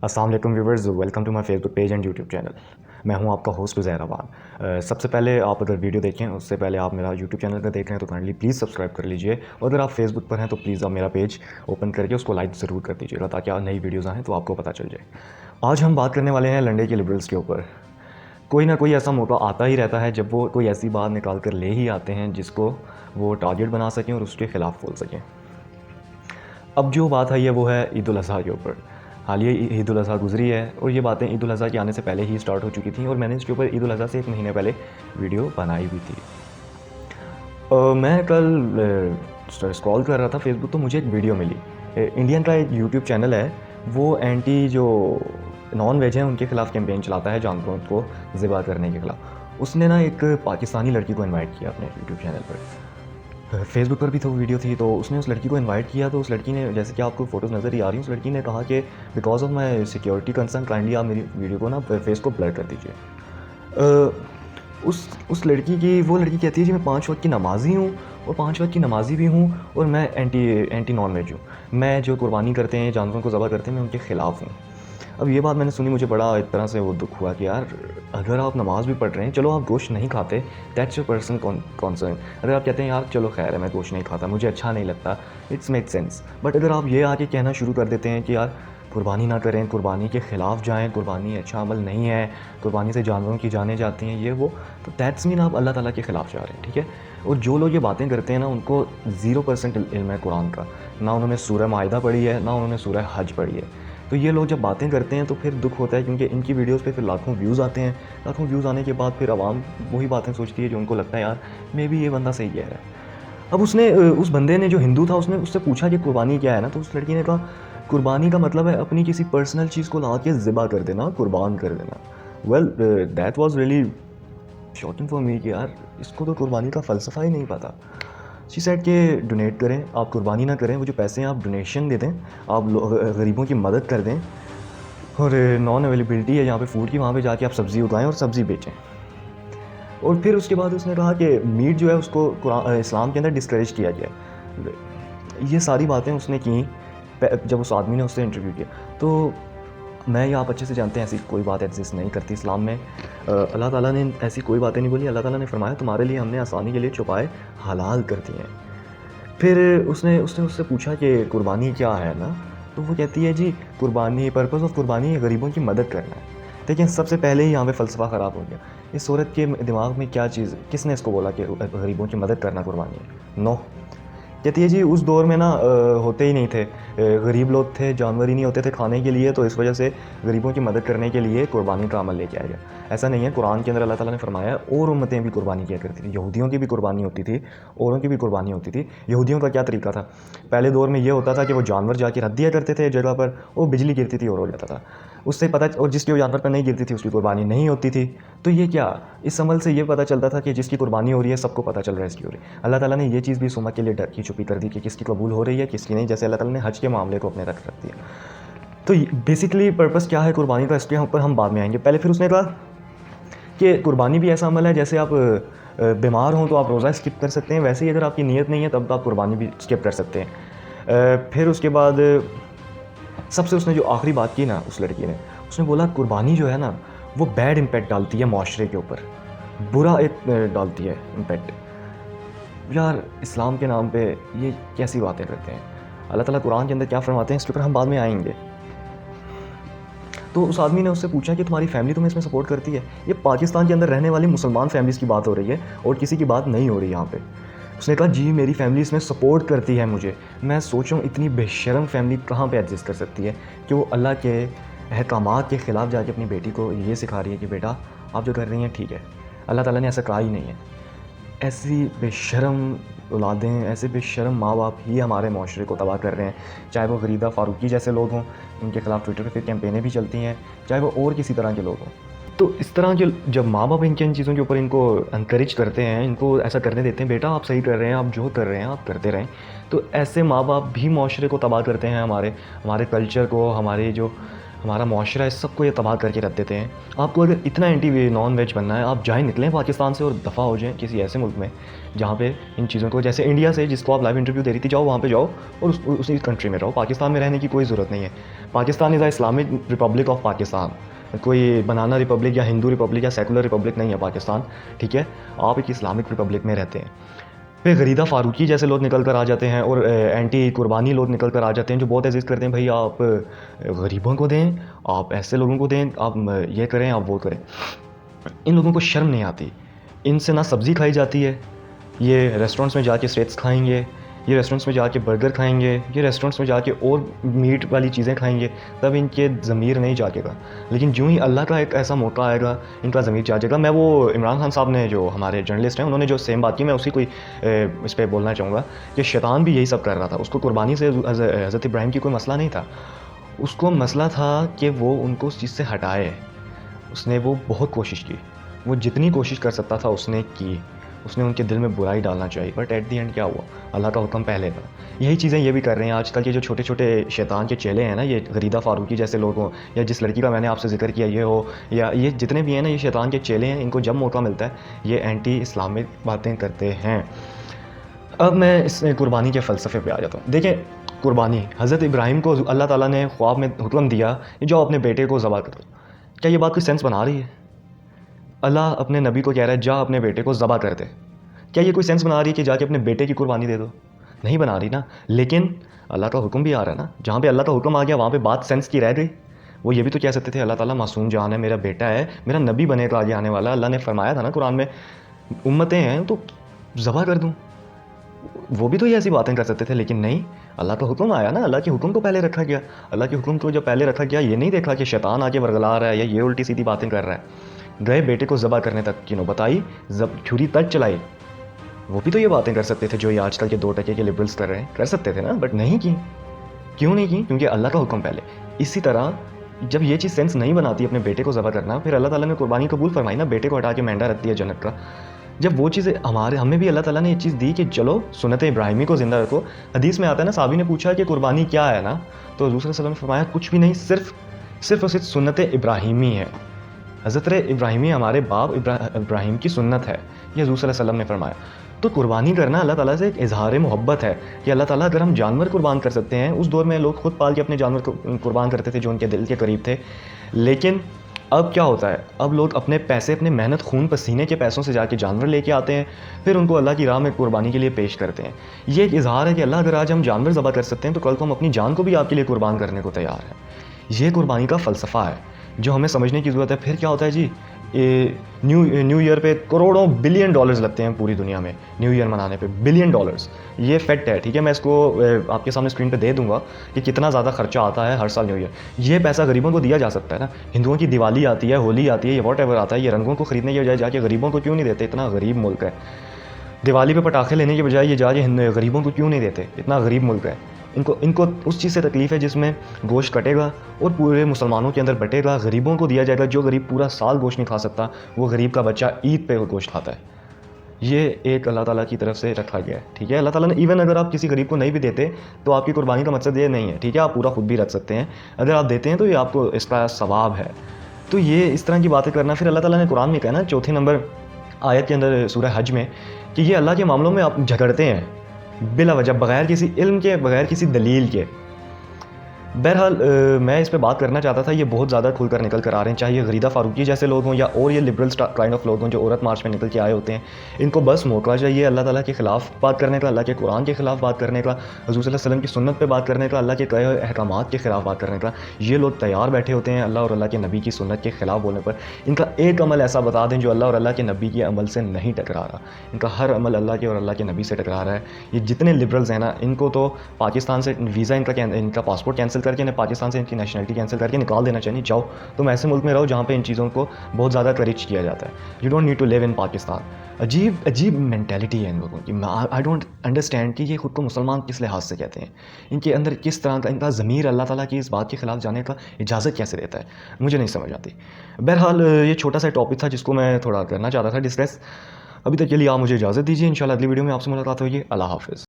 अस्सलाम वालेकुम viewers, welcome to my Facebook page and YouTube channel. मैं हूं आपका होस्ट उज़ैर अवान। सबसे पहले आप अगर वीडियो देखें उससे पहले आप मेरा यूट्यूब चैनल पर देख रहे हैं तो काइंडली प्लीज़ सब्सक्राइब कर लीजिए, और अगर आप फेसबुक पर हैं तो प्लीज़ आप मेरा पेज ओपन करके उसको लाइक ज़रूर कर दीजिएगा ताकि नई वीडियोज़ आएँ तो आपको पता चल जाए। आज हम बात करने वाले हैं लंडे के लिबरल्स के ऊपर। कोई ना कोई ऐसा मौका आता ही रहता है जब वो कोई ऐसी बात निकाल कर ले ही आते हैं जिसको वो टारगेट बना सकें और उसके ख़िलाफ़ बोल सकें। अब जो बात है वो है ईद उल अज़हा के ऊपर। हालिया ईद उल अज़हा गुज़री है और ये बातें ईद उल अज़हा के आने से पहले ही स्टार्ट हो चुकी थी, और मैंने इसके ऊपर ईद उल अज़हा से 1 महीने पहले वीडियो बनाई हुई थी। मैं कल स्क्रॉल कर रहा था फेसबुक तो मुझे एक वीडियो मिली। इंडियन का एक यूट्यूब चैनल है, वो एंटी जो नॉन वेज हैं उनके ख़िलाफ़ कैंपेन चलाता है, जानवरों को ज़िबा करने के ख़िलाफ़। उसने ना एक पाकिस्तानी लड़की को इनवाइट किया अपने यूट्यूब चैनल पर। फेसबुक पर भी तो वीडियो थी, तो उसने उस लड़की को इनवाइट किया, तो उस लड़की ने, जैसे कि आपको फ़ोटोज़ नज़र ही आ रही हैं, उस लड़की ने कहा कि because of my security concern kindly आप मेरी वीडियो को ना फेस को ब्लर कर दीजिए। उस लड़की की वो लड़की कहती है जी मैं 5 वक्त की नमाज़ी हूँ, और 5 वक्त की नमाज़ी भी हूँ, और मैं एंटी नॉन वेज हूँ। मैं जो कुर्बानी करते हैं, जानवरों को ज़बह करते हैं, मैं उनके ख़िलाफ़ हूँ। अब ये बात मैंने सुनी, मुझे बड़ा एक तरह से वो दुःख हुआ कि यार, अगर आप नमाज़ भी पढ़ रहे हैं, चलो आप गोश्त नहीं खाते, दैट्स योर पर्सनल कॉन्सर्न। अगर आप कहते हैं यार चलो खैर है मैं गोश्त नहीं खाता, मुझे अच्छा नहीं लगता, इट्स मेक सेंस। बट अगर आप ये आके कहना शुरू कर देते हैं कि यार कुर्बानी ना करें, कुर्बानी के ख़िलाफ़ जाएँ, कुर्बानी अच्छा अमल नहीं है, कुर्बानी से जानवरों की जानें जाती हैं, ये वो, तो दैट्स मीन आप अल्लाह ताला के ख़िलाफ़ जा रहे हैं, ठीक है। और जो लोग ये बातें करते हैं ना, उनको 0% इल्म है कुरान का, ना उन्होंने सूरह माइदा पढ़ी है, ना उन्होंने सूरह हज पढ़ी है। तो ये लोग जब बातें करते हैं तो फिर दुःख होता है, क्योंकि इनकी वीडियोज़ पे फिर लाखों व्यूज़ आते हैं। लाखों व्यूज़ आने के बाद फिर आवाम वही बातें सोचती है जो उनको लगता है यार मे बी ये बंदा सही कह रहा है। अब उस बंदे ने, जो हिंदू था, उसने उससे पूछा कि कुर्बानी क्या है ना, तो उस लड़की ने कहा कुर्बानी का मतलब है अपनी किसी पर्सनल चीज़ को ला के ज़िबा कर देना, कुर्बान कर देना। Well that was really shocking for me कि यार इसको तो कुर्बानी का फ़लसफ़ा ही नहीं पता। शी सेड कि डोनेट करें, आप कुर्बानी ना करें, वो जो पैसे हैं आप डोनेशन दे दें, आप गरीबों की मदद कर दें, और नॉन अवेलेबिलिटी है जहाँ पे फूड की, वहाँ पे जाके आप सब्ज़ी उगाएं और सब्ज़ी बेचें। और फिर उसके बाद उसने कहा कि मीट जो है उसको इस्लाम के अंदर डिस्करेज किया गया है। ये सारी बातें उसने की जब उस आदमी ने उससे इंटरव्यू किया। तो मैं ये आप अच्छे से जानते हैं ऐसी कोई बात एग्जिस्ट नहीं करती इस्लाम में। अल्लाह ताला ने ऐसी कोई बातें नहीं बोली। अल्लाह ताला ने फरमाया तुम्हारे लिए हमने आसानी के लिए चौपाए हलाल कर दिए हैं। फिर उसने उसने उससे पूछा कि कुर्बानी क्या है ना, तो वो कहती है जी कुर्बानी, पर्पज़ ऑफ कुर्बानी गरीबों की मदद करना है। लेकिन सबसे पहले ही यहाँ पे फ़लसफ़ा ख़राब हो गया। इस औरत के दिमाग में क्या चीज़, किसने इसको बोला कि गरीबों की मदद करना कुर्बानी है? नो। कहती है जी उस दौर में ना होते ही नहीं थे, गरीब लोग थे, जानवर ही नहीं होते थे खाने के लिए, तो इस वजह से गरीबों की मदद करने के लिए कुर्बानी का अमल लेके आया गया। ऐसा नहीं है, कुरान के अंदर अल्लाह ताला ने फरमाया और उम्मतें भी कुर्बानी किया करती थी। यहूदियों की भी कुर्बानी होती थी, औरों की भी कुर्बानी होती थी। यहूदियों का क्या तरीका था? पहले दौर में ये होता था कि वो जानवर जाके रख दिया करते थे जगह पर, और बिजली गिरती थी और हो जाता था। उससे पता, और जिसकी वो जानवर पर नहीं गिरती थी उसकी कुर्बानी नहीं होती थी। तो ये क्या, इस अमल से ये पता चलता था कि जिसकी कुर्बानी हो रही है सबको पता चल रहा है इसकी हो रही है। अल्लाह ताला ने ये चीज़ भी इस उम्मत के लिए डर की छुपी कर दी कि किसकी कबूल हो रही है किसकी नहीं, जैसे अल्लाह ताला ने हज के मामले को अपने तक रख दिया। तो बेसिकली पर्पस क्या है कुर्बानी का, इसके ऊपर हम बाद में आएंगे। पहले फिर उसने कहा कि कुर्बानी भी ऐसा अमल है जैसे आप बीमार हों तो आप रोज़ा स्किप कर सकते हैं, वैसे ही अगर आपकी नीयत नहीं है तब तो आप कुर्बानी भी स्किप कर सकते हैं। फिर उसके बाद सबसे उसने जो आखिरी बात की ना उस लड़की ने, उसने बोला कुर्बानी जो है ना वो बैड इम्पैक्ट डालती है माशरे के ऊपर, बुरा एक डालती है इम्पैक्ट। यार इस्लाम के नाम पे ये कैसी बातें करते हैं? अल्लाह ताला कुरान के अंदर क्या फरमाते हैं इसके ऊपर हम बाद में आएंगे। तो उस आदमी ने उससे पूछा कि तुम्हारी फैमिली तुम्हें इसमें सपोर्ट करती है? ये पाकिस्तान के अंदर रहने वाली मुसलमान फैमिलीज़ की बात हो रही है और किसी की बात नहीं हो रही यहाँ पे। उसने कहा जी मेरी फैमिली इसमें सपोर्ट करती है मुझे। मैं सोच रहा हूँ इतनी बेशर्म फैमिली कहाँ पे एग्जिस्ट कर सकती है कि वो अल्लाह के अहकामात के ख़िलाफ़ जाके अपनी बेटी को ये सिखा रही है कि बेटा आप जो कर रही हैं ठीक है, अल्लाह ताला ने ऐसा कहा ही नहीं है। ऐसी बेशर्म औलादें, ऐसे बेशर्म माँ बाप ही हमारे माशरे को तबाह कर रहे हैं। चाहे वो गरीदा फ़ारूकी जैसे लोग हों, उनके ख़िलाफ़ ट्विटर पे फिर कैंपेनें भी चलती हैं, चाहे वो और किसी तरह के लोग हों। तो इस तरह के जब माँ बाप इनके इन चीज़ों के ऊपर इनको एनकरेज करते हैं, इनको ऐसा करने देते हैं, बेटा आप सही कर रहे हैं, आप जो कर रहे हैं आप करते रहें, तो ऐसे माँ बाप भी माशरे को तबाह करते हैं, हमारे कल्चर को, हमारे जो हमारा मुआशरा है, सबको ये तबाह करके रख देते हैं। आपको अगर इतना एंटी नॉन वेज बनना है, आप जाएँ, निकलें पाकिस्तान से और दफ़ा हो जाएँ किसी ऐसे मुल्क में जहाँ पे इन चीज़ों को, जैसे इंडिया से जिसको आप लाइव इंटरव्यू दे रही थी, जाओ वहाँ पे जाओ और उसी कंट्री में रहो। पाकिस्तान में रहने की कोई ज़रूरत नहीं है। Pakistan is the Islamic Republic of Pakistan, कोई बनाना रिपब्लिक या हिंदू रिपब्लिक या सेकुलर रिपब्लिक नहीं है पाकिस्तान, ठीक है? आप एक इस्लामिक रिपब्लिक में रहते हैं। फिर गरीदा फ़ारूकी जैसे लोग निकल कर आ जाते हैं और एंटी कुर्बानी लोग निकल कर आ जाते हैं जो बहुत अजीज़ करते हैं, भाई आप गरीबों को दें, आप ऐसे लोगों को दें, आप ये करें, आप वो करें। इन लोगों को शर्म नहीं आती। इनसे ना सब्ज़ी खाई जाती है, ये रेस्टोरेंट्स में जाके स्टेक्स खाएंगे, ये रेस्टोरेंट्स में जाके बर्गर खाएंगे, ये रेस्टोरेंट्स में जाके और मीट वाली चीज़ें खाएंगे, तब इनके ज़मीर नहीं जागेगा। लेकिन यूँ ही अल्लाह का एक ऐसा मौका आएगा, इनका ज़मीर जागेगा। मैं वो इमरान खान साहब ने, जो हमारे जर्नलिस्ट हैं, उन्होंने जो सेम बात की, मैं उसी को इस पर बोलना चाहूँगा कि शैतान भी यही सब कर रहा था। उसको कुर्बानी से हज़रत इब्राहीम की कोई मसला नहीं था, उसको मसला था कि वो उनको उस चीज़ से हटाए। उसने वो बहुत कोशिश की, वो जितनी कोशिश कर सकता था उसने की, उसने उनके दिल में बुराई डालना चाहिए, बट एट द एंड क्या हुआ, अल्लाह का हुक्म पहले था। यही चीज़ें ये भी कर रहे हैं आजकल के जो छोटे छोटे शैतान के चेले हैं ना, ये गरीदा फ़ारूकी जैसे लोग हों, या जिस लड़की का मैंने आपसे जिक्र किया ये हो, या ये जितने भी हैं ना, ये शैतान के चेले हैं। इनको जब मौका मिलता है ये एंटी इस्लामिक बातें करते हैं। अब मैं इस कुर्बानी के फ़लसफ़े पे आ जाता हूँ। देखिए, कुर्बानी हज़रत इब्राहीम को अल्लाह ताला ने ख्वाब में हुक्म दिया कि जाओ अपने बेटे को ज़बह कर दो। क्या ये बात कोई सेंस बना रही है? अल्लाह अपने नबी को कह रहा है जा अपने बेटे को ज़बह कर दे। क्या ये कोई सेंस बना रही है कि जाके अपने बेटे की कुर्बानी दे दो? नहीं बना रही ना। लेकिन अल्लाह का हुक्म भी आ रहा है ना, जहाँ पे अल्लाह का हुक्म आ गया वहाँ पे बात सेंस की रह गई। वो ये भी तो कह सकते थे अल्लाह ताला मासूम जान है, मेरा बेटा है, मेरा नबी बनेगा आगे आने वाला। अल्लाह ने फरमाया था ना कुरान में, उम्मतें हैं तो ज़बह कर दूँ। वो भी तो ये ऐसी बातें कर सकते थे, लेकिन नहीं, अल्लाह का हुक्म आया ना, अल्लाह के हुक्म को पहले रखा गया। अल्लाह के हुक्म को जब पहले रखा गया, ये नहीं देखा कि शैतान आके वरगला रहा है या ये उल्टी सीधी बातें कर रहा है। गए बेटे को ज़बह करने तक की नौबत आई, जब छुरी तक चलाई। वो भी तो ये बातें कर सकते थे जो ये आजकल के 2 टके के लिबरल्स कर रहे हैं, कर सकते थे ना, बट नहीं की। क्यों नहीं की? क्योंकि अल्लाह का हुक्म पहले। इसी तरह जब ये चीज़ सेंस नहीं बनाती अपने बेटे को ज़बह करना, फिर अल्लाह ताला ने कुर्बानी कबूल फरमाई ना, बेटे को हटा के मेंढा रख दिया जन्नत का। जब वो चीज़ें हमें भी अल्लाह ताला ने ये चीज़ दी कि चलो सुन्नत इब्राहिमी को ज़िंदा रखो। हदीस में आता है ना, साहबी ने पूछा कि कुर्बानी क्या है ना, तो हुज़ूर सल्लल्लाहु अलैहि वसल्लम ने फरमाया कुछ भी नहीं, सिर्फ़ और सिर्फ सुन्नत इब्राहिमी है। हज़रत इब्राहिमी हमारे बाप इब्राहिम की सुन्नत है, ये हुज़ूर सल्लल्लाहु अलैहि वसल्लम ने फरमाया। तो कुर्बानी करना अल्लाह ताला से एक इज़हार मोहब्बत है कि अल्लाह ताला अगर हम जानवर कुर्बान कर सकते हैं, उस दौर में लोग खुद पाल के अपने जानवर को कुर्बान करते थे जो उनके दिल के करीब थे। लेकिन अब क्या होता है, अब लोग अपने पैसे, अपने मेहनत, खून पसीने के पैसों से जाके जानवर लेके आते हैं, फिर उनको अल्लाह की राह में कुर्बानी के लिए पेश करते हैं। ये एक इज़हार है कि अल्लाह अगर आज हम जानवर ज़बह कर सकते हैं तो कल को हम अपनी जान को भी आपके लिए कुर्बान करने को तैयार हैं। ये कुर्बानी का फ़लसफ़ा है जो हमें समझने की ज़रूरत है। फिर क्या होता है जी, न्यू ईयर पे करोड़ों बिलियन डॉलर्स लगते हैं पूरी दुनिया में, न्यू ईयर मनाने पे बिलियन डॉलर्स। ये फैक्ट है, ठीक है? मैं इसको आपके सामने स्क्रीन पे दे दूंगा कि कितना ज़्यादा खर्चा आता है हर साल न्यू ईयर। ये पैसा गरीबों को दिया जा सकता है ना। हिंदुओं की दिवाली आती है, होली आती है, ये वॉट एवर आता है, ये रंगों को खरीदने की बजाय जाके गरीबों को क्यों नहीं देते? इतना गरीब मुल्क है। दिवाली पे पटाखे लेने के बजाय ये जाके गरीबों को क्यों नहीं देते? इतना गरीब मुल्क है। इनको इनको उस चीज़ से तकलीफ़ है जिसमें गोश्त कटेगा और पूरे मुसलमानों के अंदर बटेगा, गरीबों को दिया जाएगा। जो गरीब पूरा साल गोश्त नहीं खा सकता, वो गरीब का बच्चा ईद पे गोश्त खाता है। ये एक अल्लाह ताला की तरफ से रखा गया है, ठीक है? अल्लाह ताला ने इवन अगर आप किसी गरीब को नहीं भी देते तो आपकी कुर्बानी का मकसद ये नहीं है, ठीक है? आप पूरा खुद भी रख सकते हैं। अगर आप देते हैं तो ये आपको इसका सवाब है। तो ये इस तरह की बातें करना, फिर अल्लाह ताला ने कुरान में कहा ना 4 नंबर आयत के अंदर सूरह हज में, कि ये अल्लाह के मामलों में आप झगड़ते हैं बिला वजह, बगैर किसी इल्म के, बगैर किसी दलील के। बहरहाल मैं इस पे बात करना चाहता था, ये बहुत ज़्यादा खुलकर निकल कर आ रहे हैं, चाहे ये गरीदा फ़ारूकी जैसे लोग हों या और ये लिबरल काइंड ऑफ लोग हों जो औरत मार्च में निकल के आए होते हैं। इनको बस मौका चाहिए अल्लाह ताला के ख़िलाफ़ बात करने का, अल्लाह के कुरान के ख़िलाफ़ बात करने का, हुज़ूर सल्लल्लाहु अलैहि वसल्लम की सुन्नत पे बात करने का, अल्लाह के कहे हुए अहकामात के ख़िलाफ़ बात करने का। ये लोग तैयार बैठे होते हैं अल्लाह और अल्लाह के नबी की सुन्नत के ख़िलाफ़ बोलने पर। इनका एक अमल ऐसा बता दें जो अल्लाह और अल्लाह के नबी के अमल से नहीं टकरा रहा। इनका हर अमल अल्लाह के और अल्लाह के नबी से टकरा रहा है। ये जितने लिबरल्स हैं ना, इनको तो पाकिस्तान से वीज़ा, इनका पासपोर्ट कैंसिल करके, इन्हें पाकिस्तान से इनकी नेशनलिटी कैंसिल करके निकाल देना चाहिए। जाओ तुम ऐसे मुल्क में रहो जहाँ पे इन चीज़ों को बहुत ज़्यादा करेज किया जाता है। You don't need to live in Pakistan. अजीब मेंटेलिटी है इन लोगों की। आई डोंट अंडरस्टैंड कि ये खुद को मुसलमान किस लिहाज से कहते हैं। इनके अंदर किस तरह का इनका ज़मीर अल्लाह ताला की इस बात के ख़िलाफ़ जाने का इजाज़त कैसे देता है, मुझे नहीं समझ आती। बहरहाल ये छोटा सा टॉपिक था जिसको मैं थोड़ा करना चाहता था डिस्कस। अभी तक के लिए आप मुझे इजाज़त दीजिए। इंशाल्लाह अगली वीडियो में आपसे मुलाकात होगी। अल्लाह हाफ़िज़।